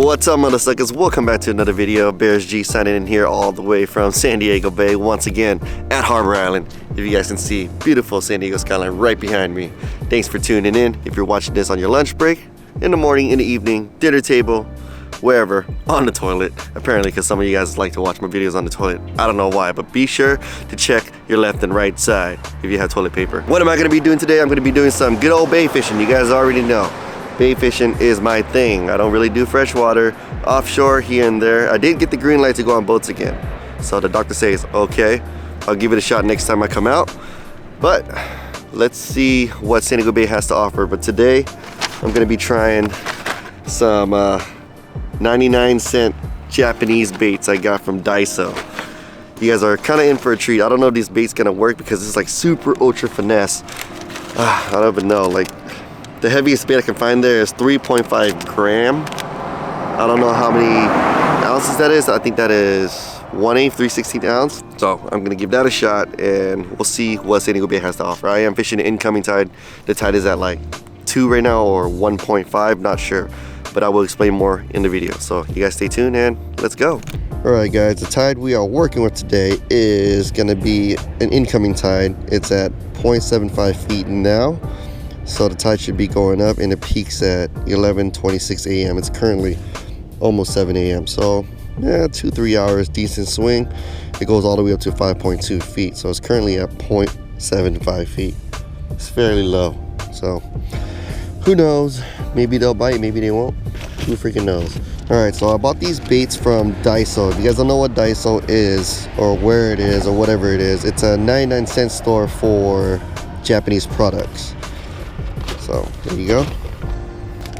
What's up, mother suckers? Welcome back to another video. Bearz G signing in here all the way from San Diego Bay once again at Harbor Island. If you guys can see, beautiful San Diego skyline right behind me. Thanks for tuning in. If you're watching this on your lunch break, in the morning, in the evening, dinner table, wherever, on the toilet, apparently, because some of you guys like to watch my videos on the toilet. I don't know why, but be sure to check your left and right side if you have toilet paper. What am I going to be doing today? I'm going to be doing some good old bay fishing. You guys already know. Bay fishing is my thing. I don't really do freshwater, offshore here and there. I did get the green light to go on boats again. So the doctor says, okay, I'll give it a shot next time I come out. But let's see what San Diego Bay has to offer. But today, I'm gonna be trying some 99-cent Japanese baits I got from Daiso. You guys are kind of in for a treat. I don't know if these baits gonna work because it's like super ultra finesse. I don't even know, like, the heaviest bait I can find there is 3.5 gram. I don't know how many ounces that is. I think that is 1/8, 3/16 ounce. So I'm gonna give that a shot and we'll see what San Diego Bay has to offer. I am fishing the incoming tide. The tide is at like 2 right now or 1.5, not sure. But I will explain more in the video. So you guys stay tuned and let's go. All right guys, the tide we are working with today is gonna be an incoming tide. It's at 0.75 feet now. So the tide should be going up and it peaks at 11:26 a.m. It's currently almost 7 a.m. So yeah, 2-3 hours, decent swing. It goes all the way up to 5.2 feet. So it's currently at 0.75 feet. It's fairly low. So who knows? Maybe they'll bite, maybe they won't. Who freaking knows? All right, so I bought these baits from Daiso. If you guys don't know what Daiso is or where it is or whatever it is, it's a 99-cent store for Japanese products. So there you go.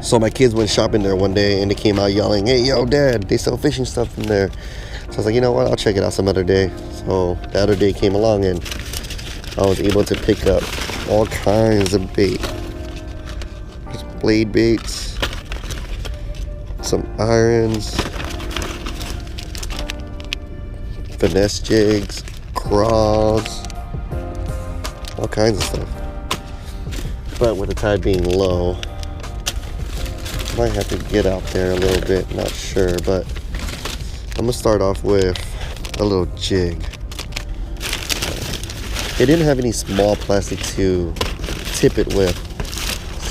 So my kids went shopping there one day and they came out yelling, hey, yo, Dad, they sell fishing stuff in there. So I was like, you know what, I'll check it out some other day. So the other day came along and I was able to pick up all kinds of bait. Just blade baits, some irons, finesse jigs, craws, all kinds of stuff. But with the tide being low, might have to get out there a little bit, not sure, but I'm gonna start off with a little jig. It didn't have any small plastic to tip it with,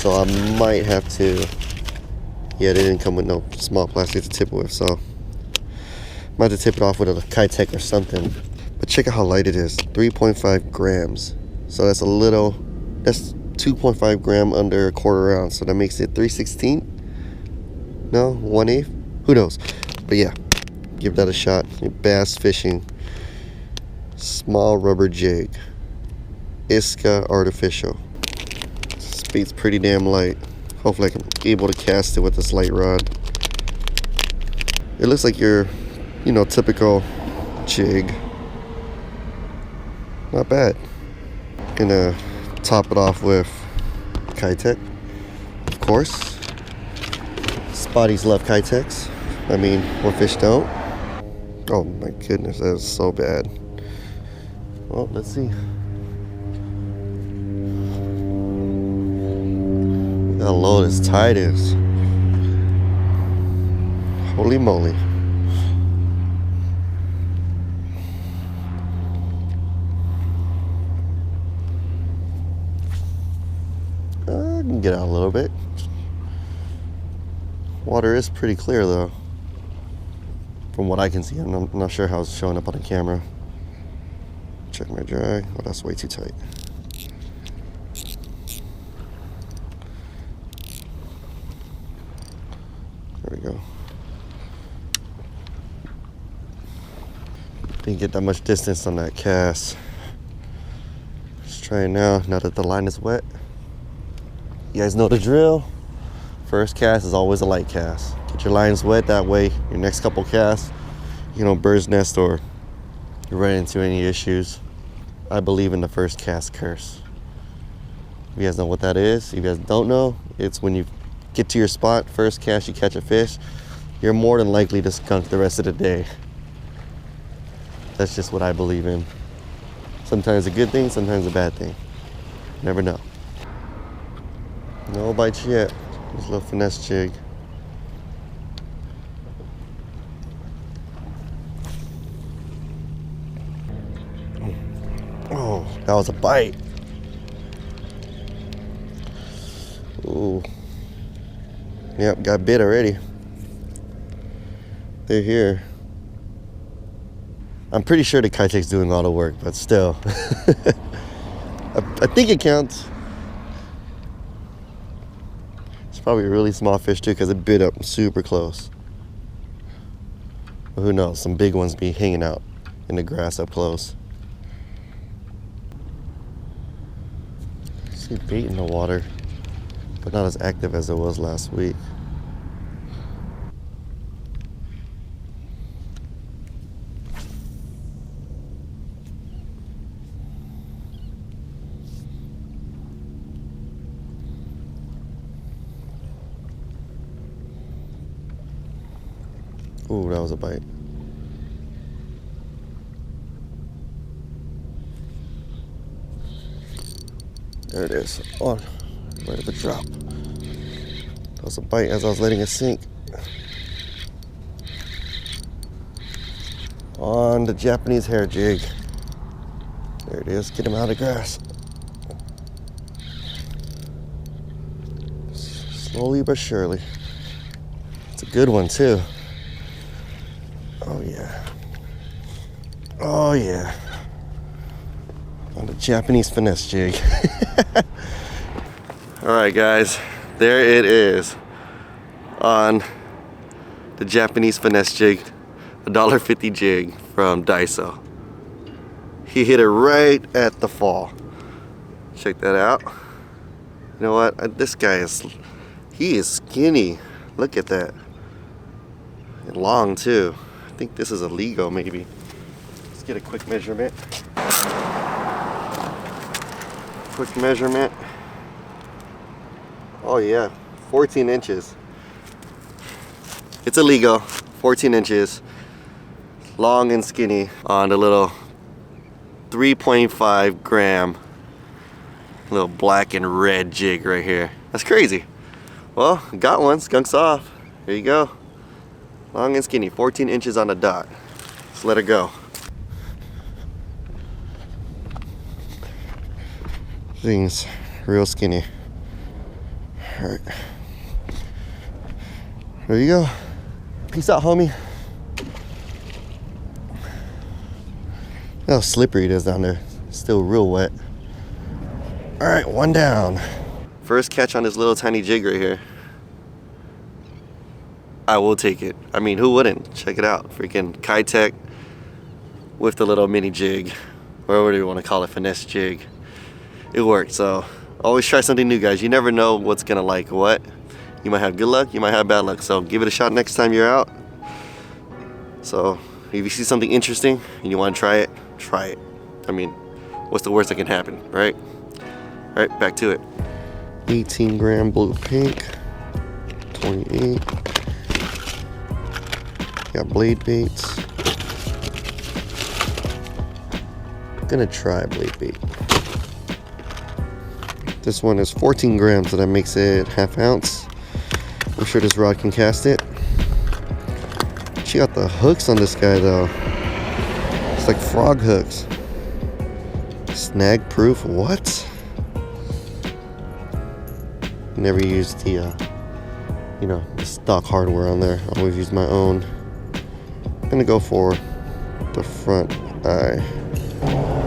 so I might have to, yeah, they didn't come with no small plastic to tip it with, so I might have to tip it off with a Keitech or something. But check out how light it is, 3.5 grams. So that's a little, that's 2.5 gram under a quarter ounce, so that makes it 3/16. No, 1/8. Who knows? But yeah, give that a shot. Bass fishing, small rubber jig, Iska artificial. This bait's pretty damn light. Hopefully I can be able to cast it with this light rod. It looks like your, you know, typical jig. Not bad. Gonna top it off with Keitech, of course. Spotties love Keitechs. I mean, what fish don't? Oh my goodness, that is so bad. Well, let's see. Look how low this tide is. Holy moly. I can get out a little bit. Water is pretty clear though, from what I can see. I'm not sure how it's showing up on the camera. Check my drag. Oh, that's way too tight. There we go. Didn't get that much distance on that cast. Let's try it now that the line is wet. You guys know the drill. First cast is always a light cast. Get your lines wet, that way your next couple casts, you know, bird's nest or you run into any issues. I believe in the first cast curse. You guys know what that is? If you guys don't know, it's when you get to your spot, first cast you catch a fish, you're more than likely to skunk the rest of the day. That's just what I believe in. Sometimes a good thing, sometimes a bad thing. Never know. No bites yet. Just a little finesse jig. Oh, that was a bite. Ooh. Yep, got bit already. They're here. I'm pretty sure the Keitech's doing all the work, but still. I think it counts. It's probably a really small fish too, because it bit up super close. But who knows, some big ones be hanging out in the grass up close. See bait in the water, but not as active as it was last week. Ooh, that was a bite. There it is. On, right at the drop. That was a bite as I was letting it sink. On the Japanese hair jig. There it is. Get him out of the grass. Slowly but surely. It's a good one too. Oh yeah. Oh yeah. On the Japanese finesse jig. Alright guys, there it is. On the Japanese finesse jig. $1.50 jig from Daiso. He hit it right at the fall. Check that out. You know what? This guy he is skinny. Look at that. And long too. I think this is a Lego maybe. Let's get a quick measurement. Quick measurement. Oh yeah, 14 inches. It's a Lego, 14 inches. Long and skinny on the little 3.5 gram little black and red jig right here. That's crazy. Well, got one, skunk's off. Here you go. Long and skinny, 14 inches on the dot. Let's let her go. Thing's real skinny. Alright. There you go. Peace out, homie. Look how slippery it is down there. It's still real wet. Alright, one down. First catch on this little tiny jig right here. I will take it. I mean, who wouldn't? Check it out. Freaking Keitech with the little mini jig, or whatever you want to call it, finesse jig. It worked. So always try something new, guys. You never know what's gonna like what. You might have good luck, you might have bad luck. So give it a shot next time you're out. So if you see something interesting and you want to try it, try it. I mean, what's the worst that can happen, right? All right, back to it. 18 gram blue pink, 28. Got blade baits. Gonna try blade bait. This one is 14 grams, so that makes it ½ ounce. I'm sure this rod can cast it. She got the hooks on this guy though. It's like frog hooks. Snag proof, what? Never used the, the stock hardware on there. I always use my own. I'm gonna go for the front eye.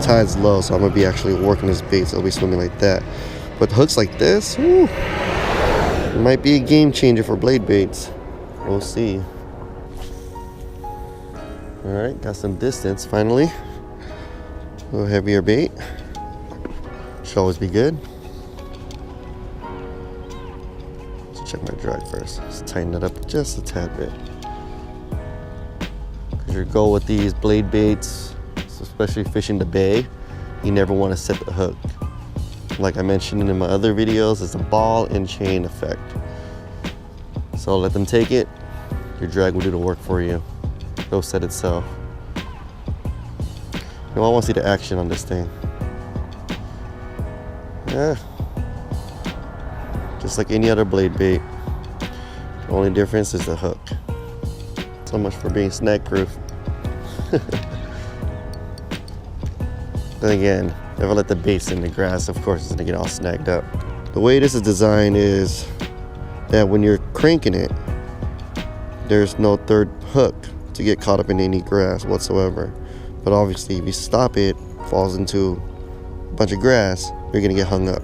Tide's low, so I'm gonna be actually working this bait, so I'll be swimming like that. But hooks like this, whew, it might be a game changer for blade baits. We'll see. Alright, got some distance finally. A little heavier bait. Should always be good. Let's check my drag first. Let's tighten it up just a tad bit. Because your goal with these blade baits, especially fishing the bay, you never want to set the hook. Like I mentioned in my other videos, it's a ball and chain effect. So let them take it, your drag will do the work for you. Go set itself. I want to see the action on this thing. Yeah. Just like any other blade bait. The only difference is the hook. So much for being snag proof. Then again, if I let the bait in the grass, of course it's gonna get all snagged up. The way this is designed is that when you're cranking it, there's no third hook to get caught up in any grass whatsoever. But obviously if you stop it, falls into a bunch of grass, you're gonna get hung up.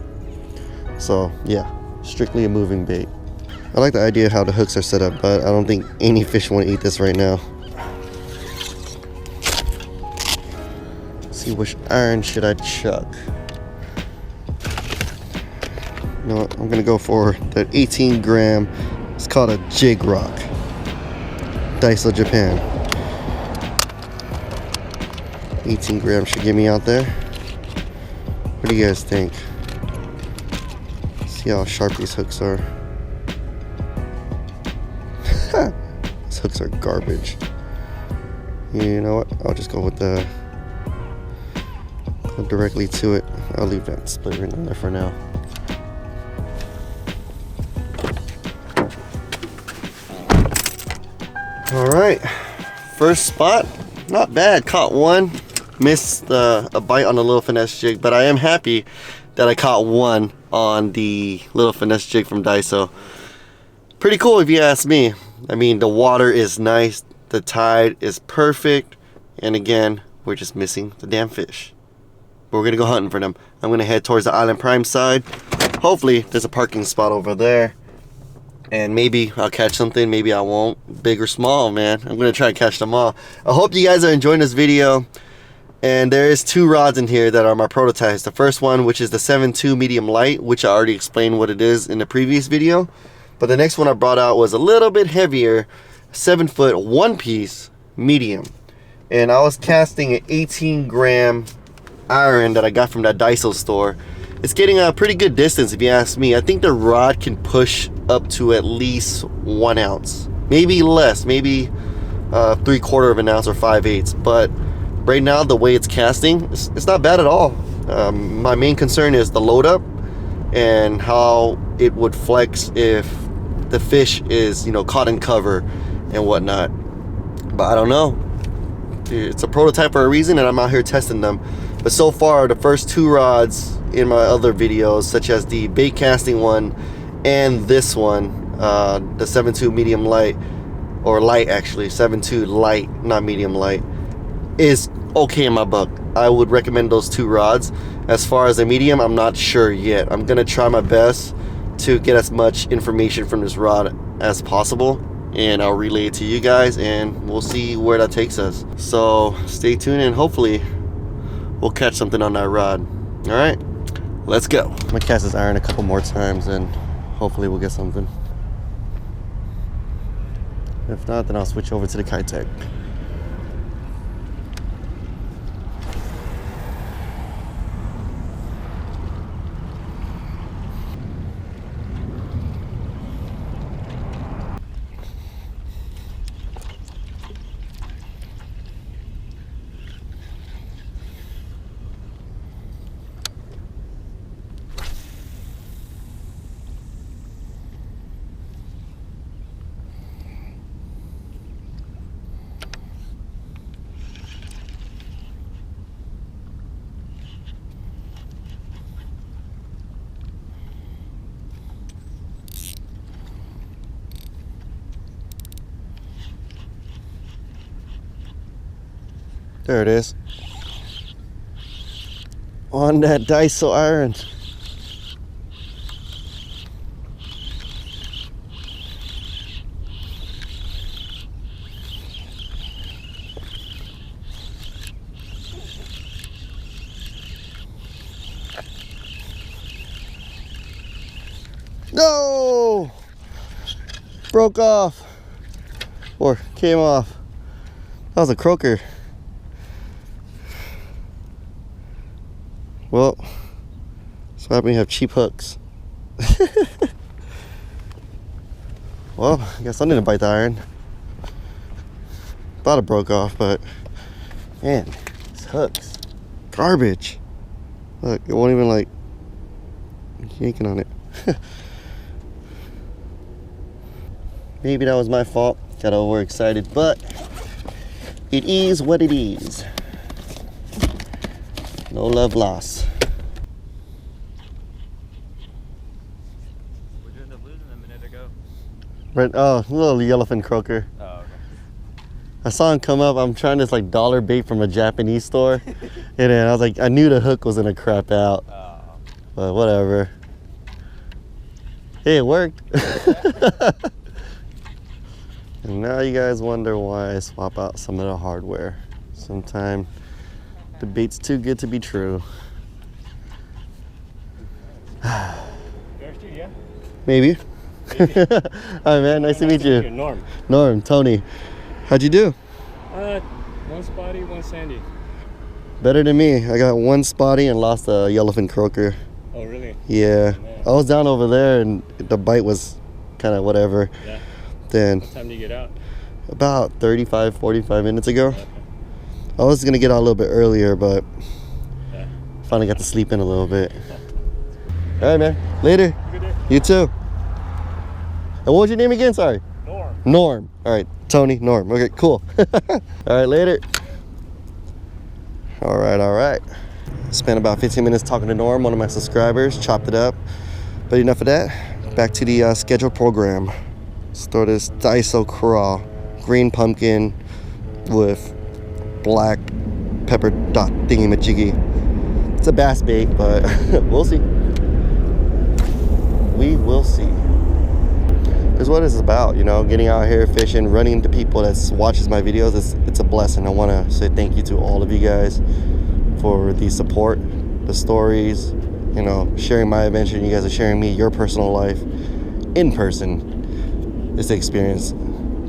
So yeah, strictly a moving bait. I like the idea of how the hooks are set up, but I don't think any fish want to eat this right now. Let's see, which iron should I chuck? You know what, I'm gonna go for that 18 gram. It's called a Jig Rock, Daiso, Japan. 18 grams should get me out there. What do you guys think? See how sharp these hooks are. These hooks are garbage. You know what? I'll just go with the go directly to it. I'll leave that split ring on there for now. All right, first spot, not bad. Caught one, missed a bite on the little finesse jig, but I am happy that I caught one on the little finesse jig from Daiso. Pretty cool if you ask me. I mean, the water is nice, the tide is perfect, and again, we're just missing the damn fish. But we're gonna go hunting for them. I'm gonna head towards the Island Prime side. Hopefully, there's a parking spot over there, and maybe I'll catch something, maybe I won't. Big or small, man. I'm gonna try and catch them all. I hope you guys are enjoying this video. And there is two rods in here that are my prototypes. The first one, which is the 7.2 medium light, which I already explained what it is in the previous video. But the next one I brought out was a little bit heavier, 7-foot, one piece, medium. And I was casting an 18 gram iron that I got from that Daiso store. It's getting a pretty good distance if you ask me. I think the rod can push up to at least 1 ounce. Maybe less, maybe 3/4 of an ounce or 5/8. But right now, the way it's casting, it's not bad at all. My main concern is the load up and how it would flex if the fish is, you know, caught in cover and whatnot. But I don't know. It's a prototype for a reason, and I'm out here testing them. But so far, the first two rods in my other videos, such as the bait casting one and this one, the 7.2 medium light, or light actually, 7.2 light, not medium light, is okay in my book. I would recommend those two rods. As far as a medium, I'm not sure yet. I'm gonna try my best to get as much information from this rod as possible, and I'll relay it to you guys, and we'll see where that takes us. So stay tuned, and hopefully we'll catch something on that rod. All right, let's go. I'm gonna cast this iron a couple more times, and hopefully we'll get something. If not, then I'll switch over to the Keitech. There it is. On that Daiso iron. No! Broke off. Or came off. That was a croaker. Well, so happy we have cheap hooks. Well, I guess I didn't bite the iron. Thought it broke off, but man, these hooks, garbage. Look, it won't even like yanking on it. Maybe that was my fault. Got overexcited, but it is what it is. No love lost. What'd you end up losing a minute ago? Right, oh, little yellowfin croaker. Oh, okay. I saw him come up. I'm trying this like dollar bait from a Japanese store. And then I was like, I knew the hook was gonna crap out. But whatever. Hey, it worked. And now you guys wonder why I swap out some of the hardware. Sometimes the bait's too good to be true. Bearz G, yeah? Maybe. Hi man, nice to meet you. Norm. Norm, Tony. How'd you do? One spotty, one sandy. Better than me. I got one spotty and lost a yellowfin croaker. Oh, really? Yeah. Oh, I was down over there and the bite was kind of whatever. Yeah. Then What time do you get out? about 35, 45 minutes ago. Okay. I was gonna get out a little bit earlier, but Yeah. finally got to sleep in a little bit. All right, man. Later. Good day. You too. And what was your name again? Sorry. Norm. Norm. All right, Tony, Norm. Okay, cool. All right, later. All right. Spent about 15 minutes talking to Norm, one of my subscribers, chopped it up. But enough of that. Back to the scheduled program. Start this Daiso craw, green pumpkin with black pepper dot thingy-majiggy. It's a bass bait, but we'll see. We will see. It's what it's about, you know, getting out here fishing, running into people that watches my videos. It's a blessing. I want to say thank you to all of you guys for the support, the stories, you know, sharing my adventure. You guys are sharing me your personal life in person. It's the experience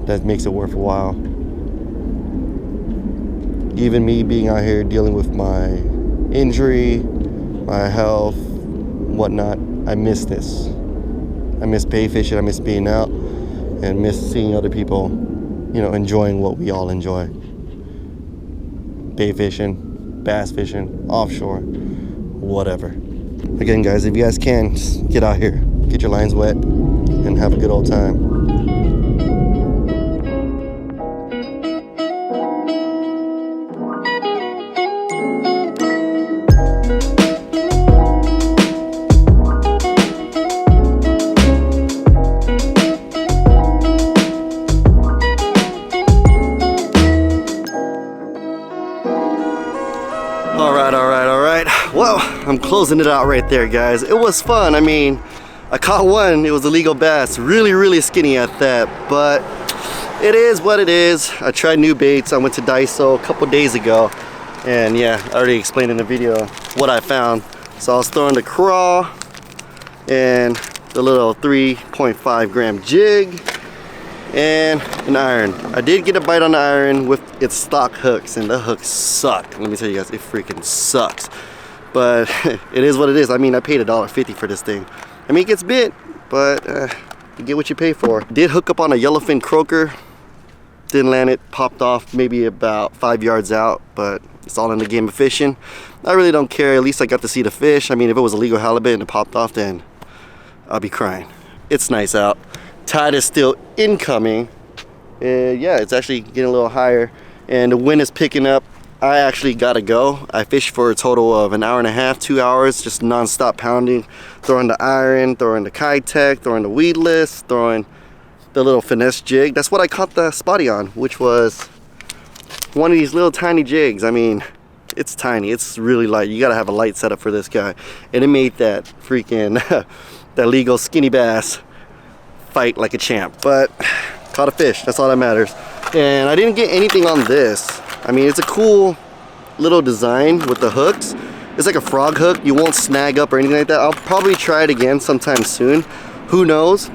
that makes it worthwhile. Even me being out here dealing with my injury, my health, whatnot, I miss this. I miss bait fishing, I miss being out, and miss seeing other people, you know, enjoying what we all enjoy. Bait fishing, bass fishing, offshore, whatever. Again, guys, if you guys can, just get out here, get your lines wet, and have a good old time. All right. Well, I'm closing it out right there, guys. It was fun. I mean, I caught one. It was a legal bass. Really skinny at that, but it is what it is. I tried new baits. I went to Daiso a couple days ago, and yeah, I already explained in the video what I found. So I was throwing the craw and the little 3.5 gram jig and an iron. I did get a bite on the iron with its stock hooks, and the hooks sucked. Let me tell you guys, it freaking sucks. But it is what it is. I mean, I paid $1.50 for this thing. I mean, it gets bit, but you get what you pay for. Did hook up on a yellowfin croaker. Didn't land it, popped off maybe about 5 yards out, but it's all in the game of fishing. I really don't care. At least I got to see the fish. I mean, if it was a legal halibut and it popped off, then I'll be crying. It's nice out. Tide is still incoming. Yeah, it's actually getting a little higher, and the wind is picking up. I actually gotta go. I fished for a total of an hour and a half, 2 hours, just non-stop pounding, throwing the iron, throwing the Keitech, throwing the weedless, throwing the little finesse jig. That's what I caught the spotty on, which was one of these little tiny jigs. I mean, it's tiny, it's really light. You gotta have a light setup for this guy, and it made that freaking that legal skinny bass fight like a champ. But caught a fish, that's all that matters. And I didn't get anything on this. I mean, it's a cool little design with the hooks. It's like a frog hook. You won't snag up or anything like that. I'll probably try it again sometime soon. Who knows?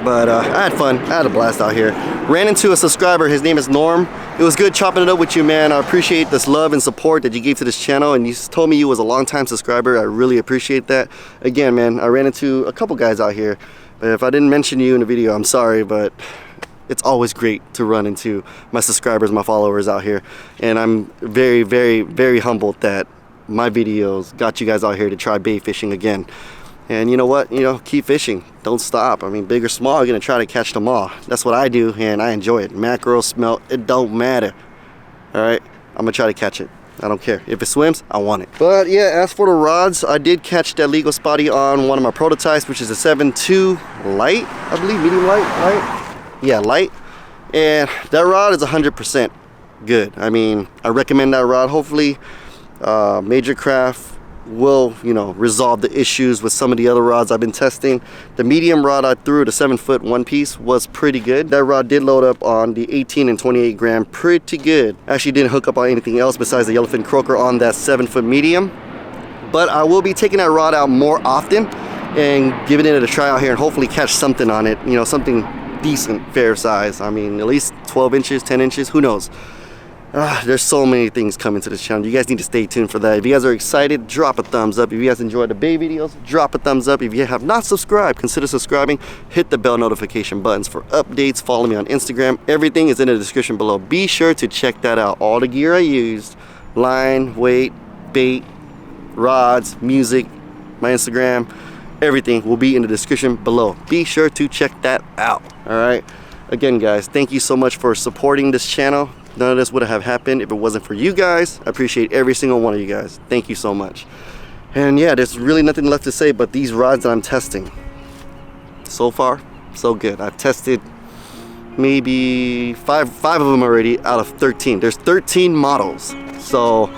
But I had fun. I had a blast out here. Ran into a subscriber. His name is Norm. It was good chopping it up with you, man. I appreciate this love and support that you gave to this channel, and you told me you was a long-time subscriber. I really appreciate that. Again, man, I ran into a couple guys out here. But if I didn't mention you in the video, I'm sorry, but it's always great to run into my subscribers, my followers out here. And I'm very humbled that my videos got you guys out here to try bait fishing again. And you know what? You know, keep fishing. Don't stop. I mean, big or small, you're gonna try to catch them all. That's what I do, and I enjoy it. Mackerel, smelt, it don't matter. All right, I'm gonna try to catch it. I don't care. If it swims, I want it. But yeah, as for the rods, I did catch that legal spotty on one of my prototypes, which is a 7.2 light, I believe, medium light? Yeah, light. And that rod is 100% good. I mean, I recommend that rod. Hopefully, Major Craft will, you know, resolve the issues with some of the other rods I've been testing. The medium rod I threw, the 7-foot one piece, was pretty good. That rod did load up on the 18 and 28 gram pretty good. Actually didn't hook up on anything else besides the yellowfin croaker on that 7-foot medium. But I will be taking that rod out more often and giving it a try out here and hopefully catch something on it, you know, something decent, fair size. I mean, at least 12 inches, 10 inches, who knows. There's so many things coming to this channel. You guys need to stay tuned for that. If you guys are excited, drop a thumbs up. If you guys enjoyed the Bay videos, drop a thumbs up. If you have not subscribed, consider subscribing. Hit the bell notification buttons for updates. Follow me on Instagram. Everything is in the description below. Be sure to check that out. All the gear I used, line, weight, bait, rods, music, my Instagram, everything will be in the description below. Be sure to check that out. All right. Again, guys, thank you so much for supporting this channel. None of this would have happened if it wasn't for you guys. I appreciate every single one of you guys. Thank you so much. And yeah, there's really nothing left to say but these rods that I'm testing. So far, so good. I've tested maybe five of them already out of 13. There's 13 models. So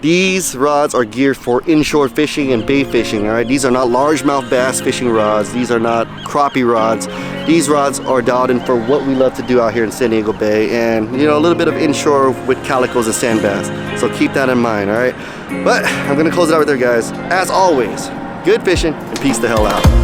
these rods are geared for inshore fishing and bay fishing, all right? These are not largemouth bass fishing rods. These are not crappie rods. These rods are dialed in for what we love to do out here in San Diego Bay, and you know, a little bit of inshore with calicos and sand bass. So keep that in mind, all right? But I'm gonna close it out right there, guys. As always, good fishing and peace the hell out.